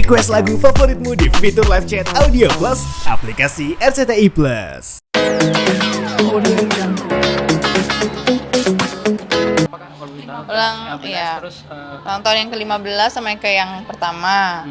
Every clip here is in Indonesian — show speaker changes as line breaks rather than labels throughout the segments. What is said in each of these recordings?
Request lagu favoritmu di fitur live chat Audio Plus, aplikasi RCTI Plus.
Ulang tahun yang ke-15 sama yang yang pertama.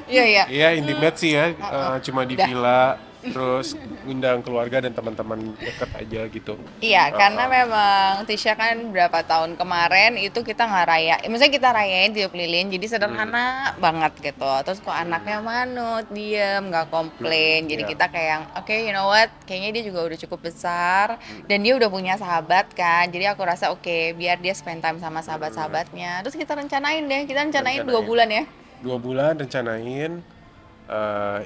Iya.
Iya, intimate sih ya, cuma di villa, terus ngundang keluarga dan teman-teman dekat aja gitu.
Iya, karena memang Tisha kan berapa tahun kemarin itu kita nggak maksudnya kita rayain tiup lilin, jadi sederhana banget gitu. Terus kok anaknya manut, diem, nggak komplain, jadi kita kayak yang, oke, you know what, kayaknya dia juga udah cukup besar, dan dia udah punya sahabat kan, jadi aku rasa oke, biar dia spend time sama sahabat-sahabatnya. Terus kita rencanain 2 bulan ya.
2 bulan rencanain,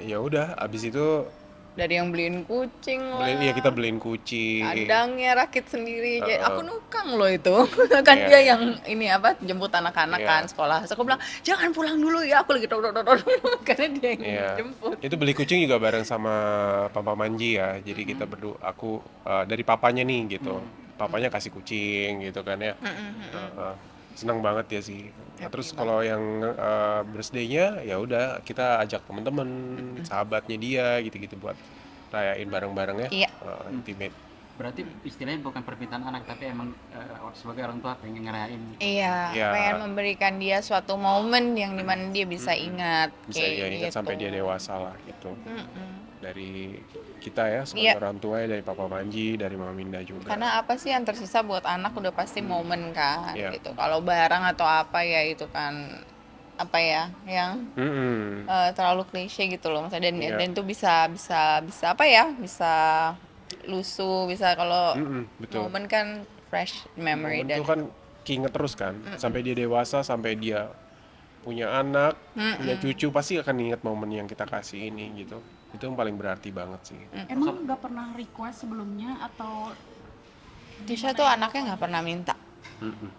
ya udah, abis itu
Dari yang beliin kucing lah.
kita beliin kucing.
Kandangnya rakit sendiri. Jadi aku nukang loh itu. Kan dia yang ini jemput anak-anak kan sekolah. Terus aku bilang, "Jangan pulang dulu ya, aku lagi karena dia yang jemput.
Itu beli kucing juga bareng sama Papa Manji ya. Jadi kita berdua, aku dari papanya nih gitu. Papanya kasih kucing gitu kan ya. Senang banget ya sih. Terus kalau yang birthday-nya ya udah kita ajak teman-teman, sahabatnya dia gitu-gitu buat rayain bareng-bareng ya.
Iya.
Intimate.
Berarti istilahnya bukan permintaan anak, tapi emang sebagai orang tua pengen ngerayain.
Iya, pengen memberikan dia suatu momen yang dimana dia bisa ingat.
Bisa dia ingat
gitu.
sampai dia dewasa lah gitu. Dari kita ya sebagai orang tua ya, dari Papa Manji, dari Mama Minda juga.
Karena apa sih yang tersisa buat anak udah pasti momen kan gitu. Kalau barang atau apa ya itu kan yang terlalu klise gitu loh, maksudnya dan itu bisa lusuh, bisa kalau momen kan fresh memory.
Momen
Dan
itu kan keinget terus kan sampai dia dewasa, sampai dia punya anak, punya cucu, pasti akan ingat momen yang kita kasih ini gitu. Itu yang paling berarti banget sih.
Emang nggak pernah request sebelumnya atau
Tisha tuh anaknya nggak pernah minta.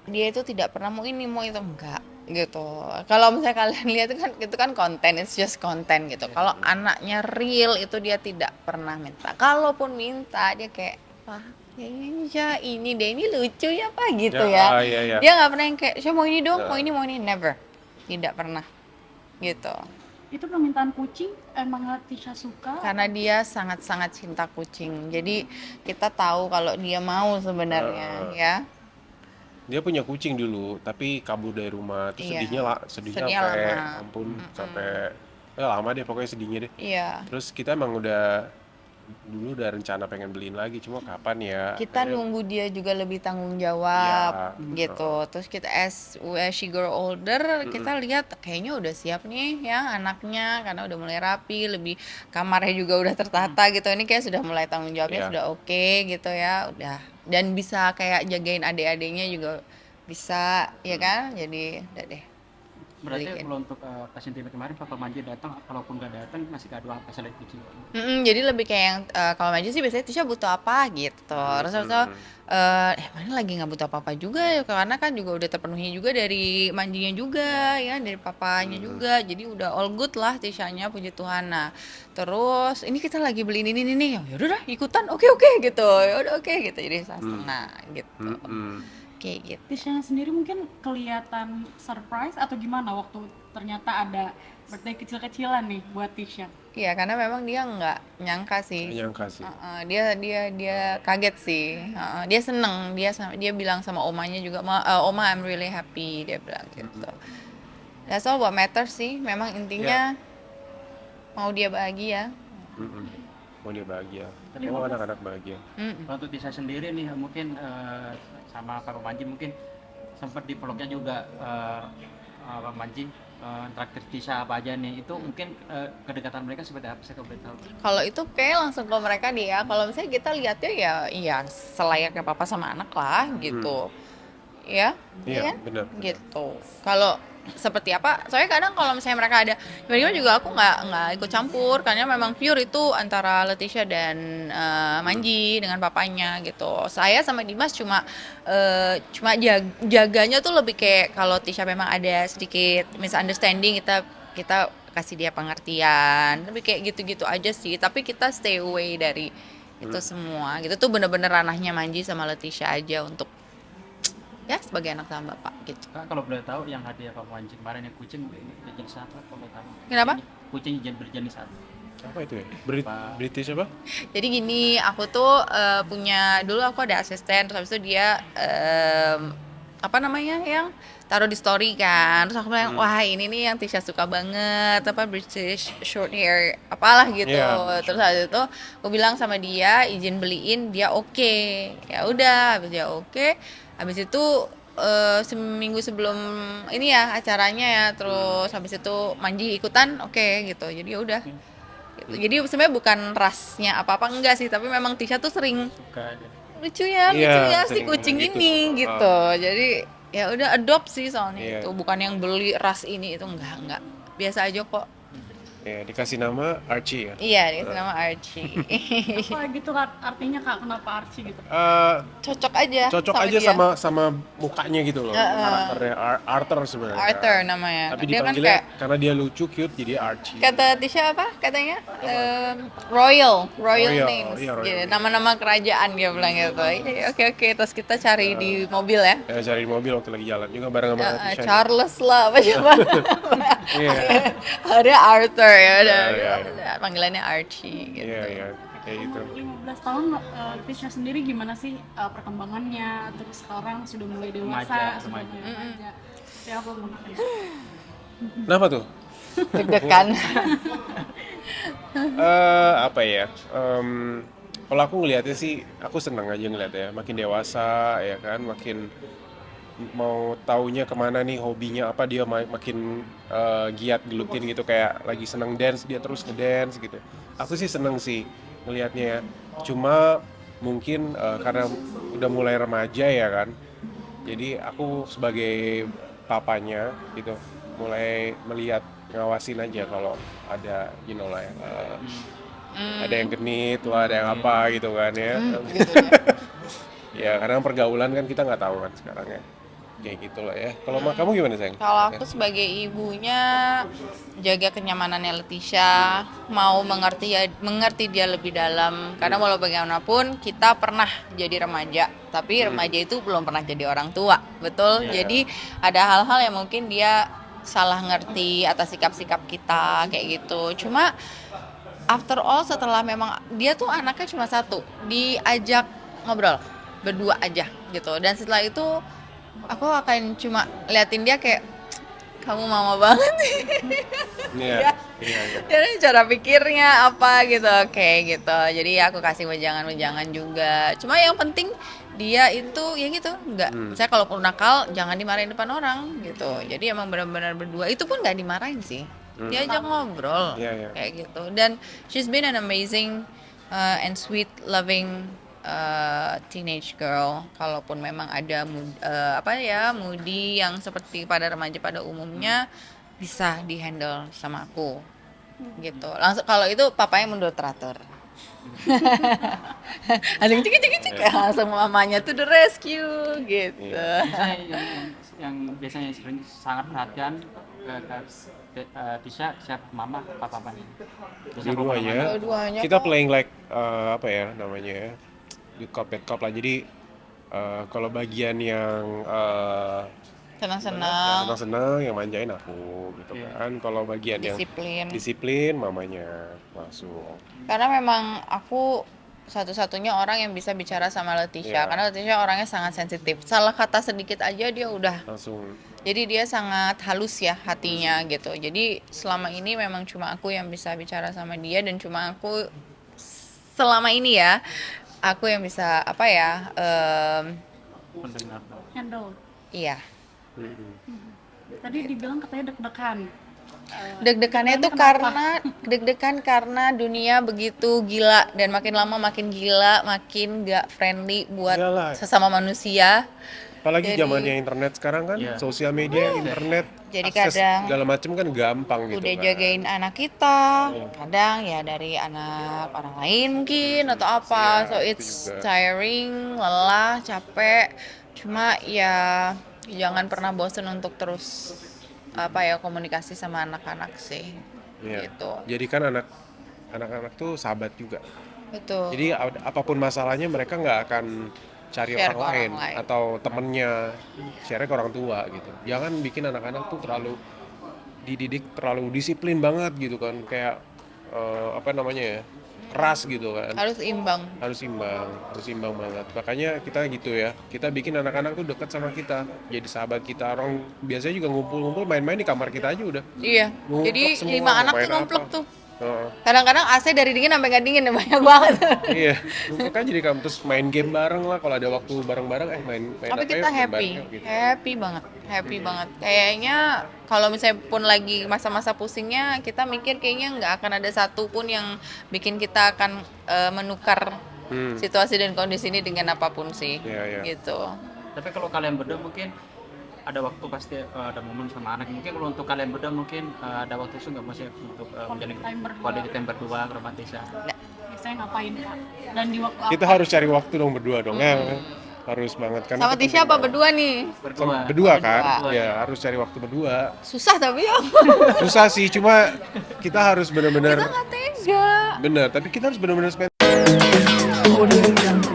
Dia itu tidak pernah mau ini mau itu, enggak gitu. Kalau misalnya kalian lihat itu kan konten, it's just konten gitu. Kalau anaknya real itu dia tidak pernah minta. Kalaupun minta dia kayak, wah kayaknya ini deh, ini lucu ya Pak gitu ya.
Iya.
Dia nggak pernah yang kayak, saya mau ini dong, mau ini, never, tidak pernah gitu.
itu permintaan kucing emang Tisha suka?
Karena dia sangat-sangat cinta kucing, jadi kita tahu kalau dia mau sebenarnya ya.
Dia punya kucing dulu, tapi kabur dari rumah. Terus sedihnya sampai
lama.
ampun, sampai lama deh pokoknya sedihnya deh.
Iya.
Terus kita emang dulu udah rencana pengen beliin lagi, cuma kapan ya?
Kita nunggu dia juga lebih tanggung jawab gitu. Terus kita as she grow older, kita lihat kayaknya udah siap nih ya anaknya, karena udah mulai rapi, lebih kamarnya juga udah tertata gitu. Ini kayak sudah mulai tanggung jawabnya sudah oke gitu ya, udah. Dan bisa kayak jagain adik-adiknya juga bisa ya kan. Jadi udah deh.
Berarti kalau untuk pas intimate kemarin Papa Manji datang, kalaupun nggak datang masih kado apa selain kucing?
Jadi lebih kayak yang kalau maju sih biasanya Tisha butuh apa gitu. Terus mana lagi nggak butuh apa-apa juga ya, karena kan juga udah terpenuhi juga dari manjinya juga ya, dari papanya juga. Jadi udah all good lah Tisha-nya, puji Tuhan. Nah, terus ini kita lagi beliin ini nih. Ya udah ikutan. Oke gitu. Ya udah oke gitu. Jadi senang gitu. Kayak gitu.
Tisha sendiri mungkin kelihatan surprise atau gimana waktu ternyata ada birthday kecil-kecilan nih buat Tisha?
Iya, karena memang dia nggak nyangka sih. Dia kaget sih. Dia seneng. Dia bilang sama omanya juga, Oma I'm really happy, dia bilang gitu. That's all what matters sih. Memang intinya mau dia bahagia.
Mau dia bahagia, mau anak-anak bahagia.
Untuk Tisha sendiri nih mungkin sama Papa Manji mungkin sempat di vlognya juga Papa Manji traktir Tisha apa aja nih, itu mungkin kedekatan mereka seperti apa sih kalau boleh tahu?
Kalau itu kayak langsung ke mereka dia. Kalau misalnya kita lihatnya ya selayaknya papa sama anak lah gitu. Iya kan?
Benar.
Gitu. Kalau seperti apa? Soalnya kadang kalau misalnya mereka ada gimana juga aku nggak ikut campur, karena memang pure itu antara Leticia dan Manji dengan papanya gitu. Saya sama Dimas cuma jaganya tuh lebih kayak kalau Tisha memang ada sedikit misunderstanding, kita kasih dia pengertian, lebih kayak gitu-gitu aja sih. Tapi kita stay away dari itu semua. Gitu tuh bener-bener ranahnya Manji sama Leticia aja untuk ya sebagai anak sama bapak gitu.
Kak, kalau boleh tahu yang hadiah Papa Manji kemarin yang kucing berjenis apa kalau tahu?
Kenapa?
Kucing berjenis apa?
Apa itu ya?
Apa?
British apa?
Jadi gini, aku tuh punya dulu aku ada asisten, terus habis itu dia apa namanya yang taruh di story kan, terus aku bilang wah ini nih yang Tisha suka banget, apa British short hair apalah gitu.
Iya.
Terus habis itu aku bilang sama dia izin beliin, dia oke. Ya udah, habis dia oke, habis itu seminggu sebelum ini ya acaranya ya, terus habis itu Manji ikutan oke gitu, jadi ya udah gitu. Jadi sebenarnya bukan rasnya apa-apa enggak sih, tapi memang Tisha tuh sering
Suka ada.
lucu ya
Iya,
si
sering
kucing
gitu.
ini gitu. Jadi ya udah adopt sih soalnya
Iya.
itu, bukan yang beli ras ini itu enggak. Biasa aja kok.
Ya, dikasih nama Archie ya.
Iya, dia nama Archie.
Apa gitu Kak, artinya Kak, kenapa Archie gitu?
Cocok aja.
Cocok aja
dia.
sama mukanya gitu loh. Karakternya Arthur sebenarnya.
Arthur namanya.
Tapi
Dia kan
dipanggilnya
kayak
karena dia lucu, cute, jadi Archie.
kata Tisha apa katanya royal
Royal,
names
iya, royal
gitu,
names.
nama-nama kerajaan dia bilang gitu. Iya, oke terus kita cari di mobil ya.
Ya, cari mobil waktu lagi jalan juga bareng sama Tisha.
Charles lah apa siapa.
Iya.
Ada Arthur ya udah.
Iya.
Panggilannya Archie gitu.
Iya, kayak gitu.
15 tahun Tisha sendiri gimana sih perkembangannya, terus sekarang sudah mulai dewasa,
Remaja,
sudah
remaja.
mulai remaja. Ya apa mungkin?
Kenapa tuh?
Deg-degan.
Apa ya? Kalau aku ngelihatnya sih, aku senang aja ngelihatnya. Makin dewasa, ya kan, makin mau taunya kemana nih hobinya apa, dia makin giat gelutin gitu, kayak lagi seneng dance dia terus ngedance gitu. Aku sih seneng sih ngelihatnya ya. Cuma mungkin karena udah mulai remaja ya kan, jadi aku sebagai papanya gitu mulai melihat, ngawasin aja kalau ada lah ya, ada yang genit lah, ada yang apa gitu kan ya.
Gitu ya.
Ya karena pergaulan kan kita nggak tahu kan sekarang ya, kayak gitulah ya. Kalau kamu gimana sayang?
Kalau aku sebagai ibunya jaga kenyamanannya Leticia, mau mengerti dia lebih dalam, karena walau bagaimanapun kita pernah jadi remaja, tapi remaja itu belum pernah jadi orang tua, betul?
Iya.
Jadi ada hal-hal yang mungkin dia salah ngerti atas sikap-sikap kita kayak gitu. Cuma after all setelah memang dia tuh anaknya cuma satu, diajak ngobrol berdua aja gitu, dan setelah itu aku akan cuma liatin dia kayak kamu mama banget nih.
Iya.
Jadi cara pikirnya apa gitu, kayak gitu. Jadi aku kasih wejangan-wejangan juga. Cuma yang penting dia itu ya gitu, nggak. Saya kalaupun nakal jangan dimarahin depan orang gitu. Jadi emang benar-benar berdua. Itu pun nggak dimarahin sih. Diajak ngobrol
Iya.
kayak gitu. Dan she's been an amazing and sweet, loving teenage girl. Kalaupun memang ada moody yang seperti pada remaja pada umumnya, bisa dihandle sama aku gitu. Langsung kalau itu papanya mundur teratur. Langsung cik langsung mamanya tuh the rescue gitu.
Biasanya yang biasanya sering sangat perhatian ke Tisha, siapa mama apa papa nih? Biasanya
Dua-duanya.
Dua-duanya
Kita
kok.
playing like apa ya namanya ya, good cop bad cop lah. Jadi kalau bagian yang
Senang-senang,
senang-senang yang manjain aku gitu kan. Kalau bagian yang
disiplin.
disiplin mamanya masuk.
Karena memang aku satu-satunya orang yang bisa bicara sama Leticia,
Iya.
karena Leticia orangnya sangat sensitif. Salah kata sedikit aja dia udah.
Langsung
Jadi dia sangat halus ya hatinya gitu. Jadi selama ini memang cuma aku yang bisa bicara sama dia, dan cuma aku selama ini ya, aku yang bisa apa ya?
pendengar.
Handle.
Iya.
Tadi dibilang katanya deg-degan.
Deg-degannya itu deg-degan karena dunia begitu gila, dan makin lama makin gila, makin gak friendly buat
Iyalah.
sesama manusia.
apalagi
Jadi-
zamannya internet sekarang kan,
Iya.
sosial media, internet,
Jadi
akses
kadang
segala macam kan gampang gitu
udah
kan.
jagain anak kita, kadang ya dari anak orang lain mungkin atau apa,
Iya,
so
itu
it's
juga.
tiring, lelah, capek. Cuma ya jangan pernah bosen untuk terus apa ya komunikasi sama anak-anak sih,
Iya.
gitu.
Jadi kan anak-anak tuh sahabat juga.
Betul.
Jadi apapun masalahnya mereka nggak akan cari
Share
orang
ke orang
lain
lain.
atau temennya share ke orang tua gitu. Jangan bikin anak-anak tuh terlalu dididik terlalu disiplin banget gitu kan, kayak apa namanya ya, keras gitu kan.
Harus imbang.
Harus imbang banget. Makanya kita gitu ya, kita bikin anak-anak tuh dekat sama kita, jadi sahabat kita. Orang biasanya juga ngumpul-ngumpul main-main di kamar kita aja udah
Iya.
Numplek
Jadi
semua,
5 anak
main
tuh numplek
apa.
tuh.
Heeh.
Kadang-kadang AC dari dingin sampai nggak dingin banyak banget.
Iya, numpuk aja di kamar, terus main game bareng lah kalau ada waktu bareng-bareng, main
Tapi
apa
kita
yuk, main
happy,
bareng yuk, gitu.
happy banget. Kayaknya kalau misalnya pun lagi masa-masa pusingnya, kita mikir kayaknya nggak akan ada satu pun yang bikin kita akan menukar situasi dan kondisi ini dengan apapun sih,
Iya, iya.
gitu.
Tapi kalau kalian berdua mungkin ada waktu pasti ada momen sama anak. Mungkin kalau untuk kalian berdua mungkin ada waktu khusus nggak masih untuk menjalin
time berdua.
quality time berdua romantis ya?
Biasanya ngapain Kak? Dan di waktu
Kita harus cari waktu dong berdua dong ya, harus banget kan.
Sama Tisha apa berdua nih?
Berdua kan, ya harus cari waktu berdua.
Susah tapi ya.
Susah sih, cuma kita harus benar-benar
Kita nggak tega.
bener, tapi kita harus benar-benar spend.
Audio Jungle.